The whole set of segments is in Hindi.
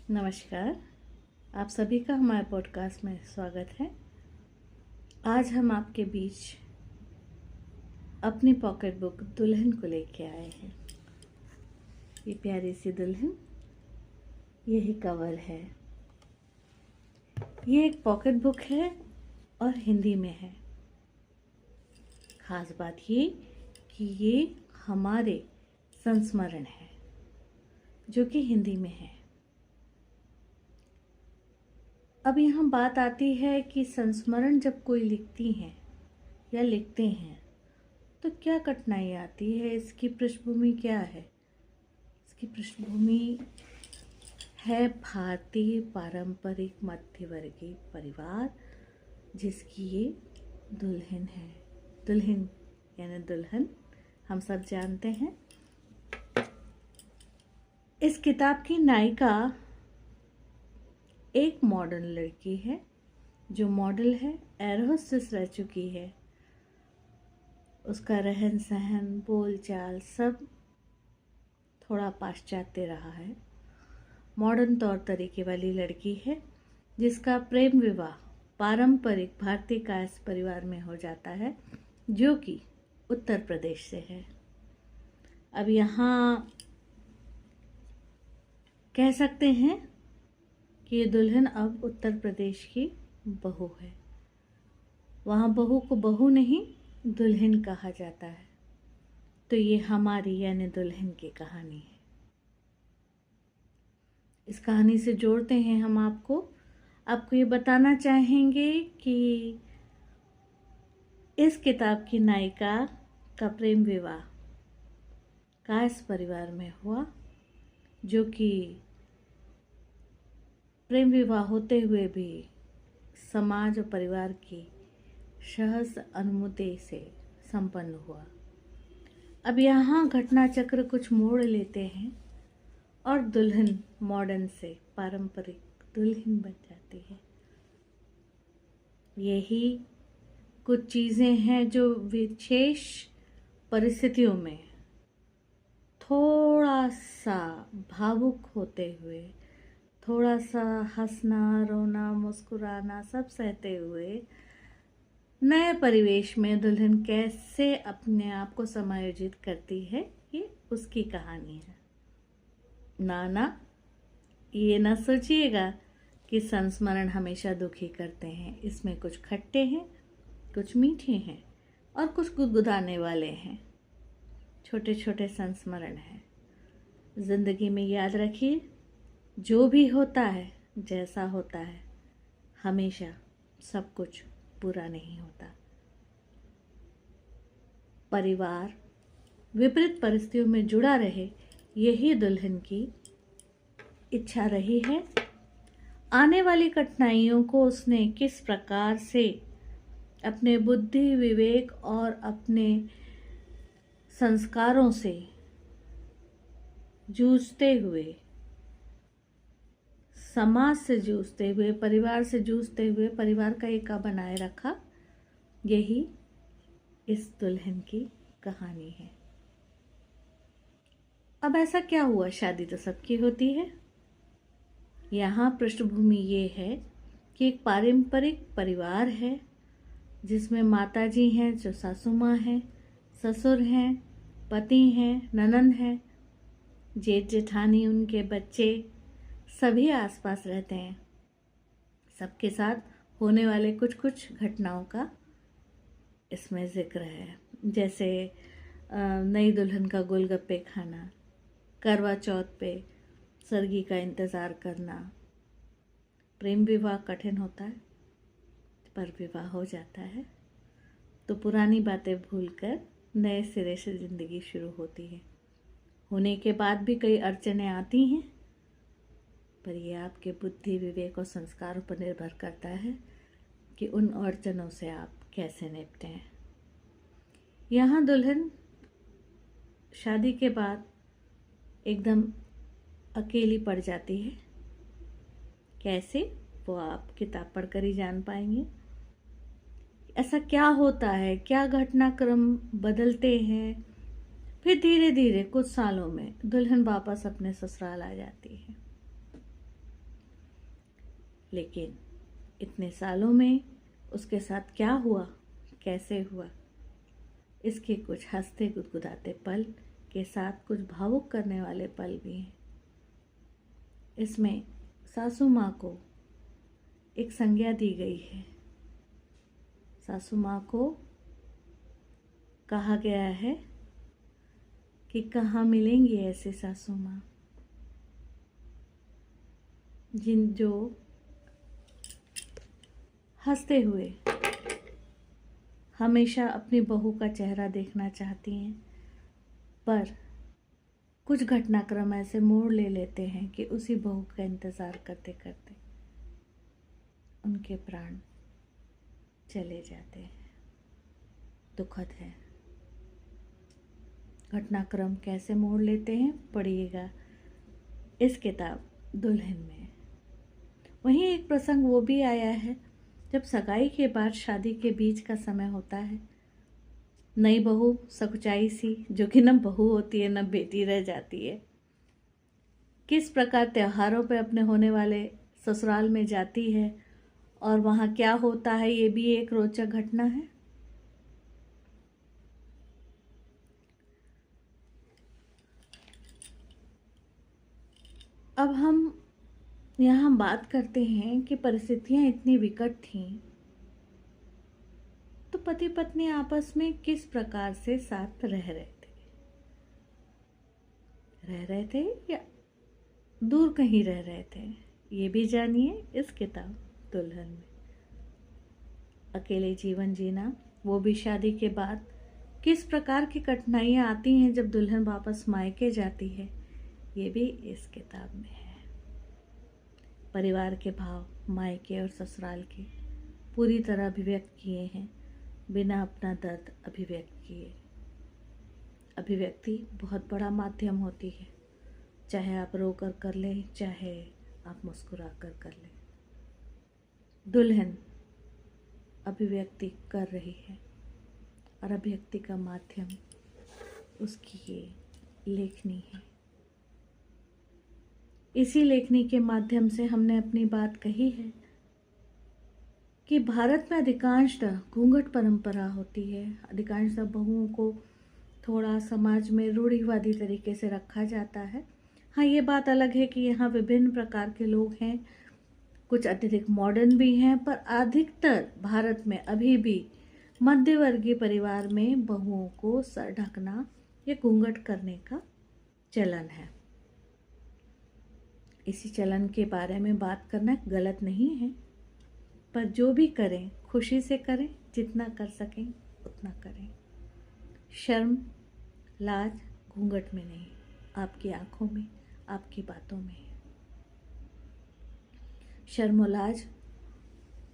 नमस्कार। आप सभी का हमारे पॉडकास्ट में स्वागत है। आज हम आपके बीच अपनी पॉकेट बुक दुल्हन को लेके आए हैं। ये प्यारी सी दुल्हन, यही कवर है। ये एक पॉकेट बुक है और हिंदी में है। खास बात ये कि ये हमारे संस्मरण है जो कि हिंदी में है। अब यहाँ बात आती है कि संस्मरण जब कोई लिखती हैं या लिखते हैं तो क्या कठिनाई आती है, इसकी पृष्ठभूमि क्या है। इसकी पृष्ठभूमि है भारतीय पारंपरिक मध्यवर्गीय परिवार जिसकी ये दुल्हन है। दुल्हन यानी दुल्हन हम सब जानते हैं। इस किताब की नायिका एक मॉडर्न लड़की है जो मॉडल है, एयर होस्टेस रह चुकी है। उसका रहन सहन, बोल चाल सब थोड़ा पाश्चात्य रहा है। मॉडर्न तौर तरीके वाली लड़की है जिसका प्रेम विवाह पारंपरिक भारतीय कायस्थ परिवार में हो जाता है जो कि उत्तर प्रदेश से है। अब यहाँ कह सकते हैं कि ये दुल्हन अब उत्तर प्रदेश की बहू है। वहाँ बहू को बहू नहीं दुल्हन कहा जाता है। तो ये हमारी यानी दुल्हन की कहानी है। इस कहानी से जोड़ते हैं हम आपको ये बताना चाहेंगे कि इस किताब की नायिका का प्रेम विवाह कायस्थ परिवार में हुआ, जो कि प्रेम विवाह होते हुए भी समाज और परिवार की सहज अनुमति से संपन्न हुआ। अब यहाँ घटना चक्र कुछ मोड़ लेते हैं और दुल्हन मॉडर्न से पारंपरिक दुल्हन बन जाती है। यही कुछ चीज़ें हैं जो विशेष परिस्थितियों में थोड़ा सा भावुक होते हुए, थोड़ा सा हंसना, रोना, मुस्कुराना सब सहते हुए नए परिवेश में दुल्हन कैसे अपने आप को समायोजित करती है, ये उसकी कहानी है। ना ये ना सोचिएगा कि संस्मरण हमेशा दुखी करते हैं। इसमें कुछ खट्टे हैं, कुछ मीठे हैं और कुछ गुदगुदाने वाले हैं। छोटे छोटे संस्मरण हैं। जिंदगी में याद रखिए, जो भी होता है, जैसा होता है, हमेशा सब कुछ पूरा नहीं होता। परिवार विपरीत परिस्थितियों में जुड़ा रहे, यही दुल्हन की इच्छा रही है। आने वाली कठिनाइयों को उसने किस प्रकार से अपने बुद्धि, विवेक और अपने संस्कारों से जूझते हुए, समाज से जूझते हुए, परिवार से जूझते हुए परिवार का एका बनाए रखा, यही इस दुल्हन की कहानी है। अब ऐसा क्या हुआ, शादी तो सबकी होती है। यहाँ पृष्ठभूमि ये है कि एक पारंपरिक परिवार है जिसमें माताजी हैं जो सासू माँ हैं, ससुर हैं, पति हैं, ननंद हैं, जेठ जेठानी, उनके बच्चे सभी आसपास रहते हैं। सबके साथ होने वाले कुछ कुछ घटनाओं का इसमें जिक्र है, जैसे नई दुल्हन का गोलगप्पे खाना, करवा चौथ पे सरगी का इंतज़ार करना। प्रेम विवाह कठिन होता है पर विवाह हो जाता है तो पुरानी बातें भूलकर नए सिरे से ज़िंदगी शुरू होती है। होने के बाद भी कई अड़चनें आती हैं, पर यह आपके बुद्धि, विवेक और संस्कारों पर निर्भर करता है कि उन अड़चनों से आप कैसे निपटे हैं। यहाँ दुल्हन शादी के बाद एकदम अकेली पड़ जाती है। कैसे, वो आप किताब पढ़कर ही जान पाएंगे। ऐसा क्या होता है, क्या घटनाक्रम बदलते हैं, फिर धीरे धीरे कुछ सालों में दुल्हन वापस अपने ससुराल आ जाती है। लेकिन इतने सालों में उसके साथ क्या हुआ, कैसे हुआ, इसके कुछ हंसते गुदगुदाते पल के साथ कुछ भावुक करने वाले पल भी हैं। इसमें सासू माँ को एक संज्ञा दी गई है। सासू माँ को कहा गया है कि कहाँ मिलेंगी ऐसे सासू माँ जो हंसते हुए हमेशा अपनी बहू का चेहरा देखना चाहती हैं, पर कुछ घटनाक्रम ऐसे मोड़ ले लेते हैं कि उसी बहू का इंतज़ार करते करते उनके प्राण चले जाते हैं। दुखद है। घटनाक्रम कैसे मोड़ लेते हैं, पढ़िएगा इस किताब दुल्हन में। वहीं एक प्रसंग वो भी आया है जब सगाई के बाद शादी के बीच का समय होता है। नई बहू सकुचाई सी, जो कि न बहू होती है न बेटी रह जाती है, किस प्रकार त्योहारों पे अपने होने वाले ससुराल में जाती है और वहाँ क्या होता है, ये भी एक रोचक घटना है। अब हम यहाँ बात करते हैं कि परिस्थितियाँ इतनी विकट थीं, तो पति पत्नी आपस में किस प्रकार से साथ रह रहे थे या दूर कहीं रह रहे थे, ये भी जानिए इस किताब दुल्हन में। अकेले जीवन जीना, वो भी शादी के बाद, किस प्रकार की कठिनाइयाँ आती हैं जब दुल्हन वापस मायके जाती है, ये भी इस किताब में है। परिवार के भाव मायके और ससुराल के पूरी तरह अभिव्यक्त किए हैं, बिना अपना दर्द अभिव्यक्त किए। अभिव्यक्ति बहुत बड़ा माध्यम होती है, चाहे आप रो कर लें, चाहे आप मुस्कुरा कर लें। दुल्हन अभिव्यक्ति कर रही है और अभिव्यक्ति का माध्यम उसकी ये लेखनी है। इसी लेखनी के माध्यम से हमने अपनी बात कही है कि भारत में अधिकांशतः घूंघट परंपरा होती है। अधिकांशतः बहुओं को थोड़ा समाज में रूढ़िवादी तरीके से रखा जाता है। हाँ, ये बात अलग है कि यहाँ विभिन्न प्रकार के लोग हैं, कुछ अत्यधिक मॉडर्न भी हैं, पर अधिकतर भारत में अभी भी मध्यवर्गीय परिवार में बहुओं को सर ढकना या घूंघट करने का चलन है। इसी चलन के बारे में बात करना गलत नहीं है, पर जो भी करें खुशी से करें, जितना कर सकें उतना करें। शर्म लाज घूंघट में नहीं, आपकी आंखों में, आपकी बातों में है। शर्म और लाज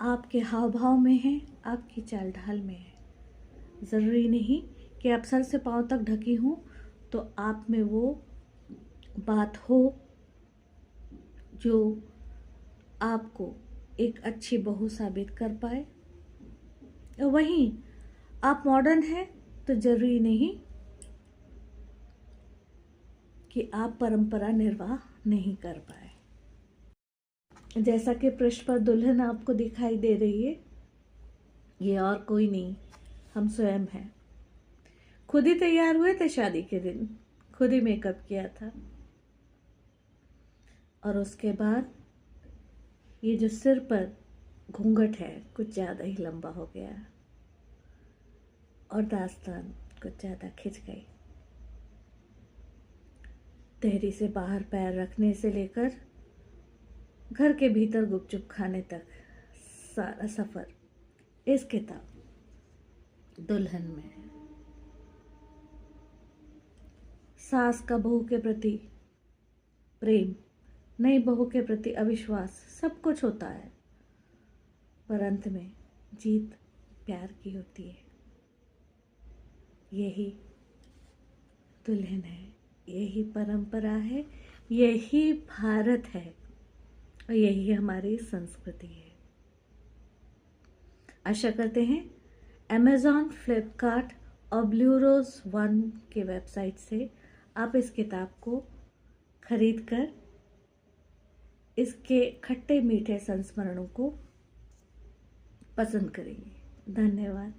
आपके हाव भाव में है, आपकी चाल ढाल में है। ज़रूरी नहीं कि आप सर से पांव तक ढकी हूँ तो आप में वो बात हो जो आपको एक अच्छी बहू साबित कर पाए। वहीं आप मॉडर्न हैं तो जरूरी नहीं कि आप परंपरा निर्वाह नहीं कर पाए। जैसा कि पृष्ठ पर दुल्हन आपको दिखाई दे रही है, ये और कोई नहीं, हम स्वयं हैं। खुद ही तैयार हुए थे शादी के दिन, खुद ही मेकअप किया था, और उसके बाद ये जो सिर पर घूंघट है कुछ ज़्यादा ही लंबा हो गया और दास्तान कुछ ज़्यादा खिंच गई। तहरी से बाहर पैर रखने से लेकर घर के भीतर गुपचुप खाने तक सारा सफ़र इस किताब दुल्हन में है। सास का बहू के प्रति प्रेम, नई बहू के प्रति अविश्वास, सब कुछ होता है, पर अंत में जीत प्यार की होती है। यही दुल्हन है, यही परंपरा है, यही भारत है और यही हमारी संस्कृति है। आशा करते हैं अमेज़ॉन, फ्लिपकार्ट और ब्लू रोज 1 के वेबसाइट से आप इस किताब को खरीद कर इसके खट्टे मीठे संस्मरणों को पसंद करेंगे। धन्यवाद।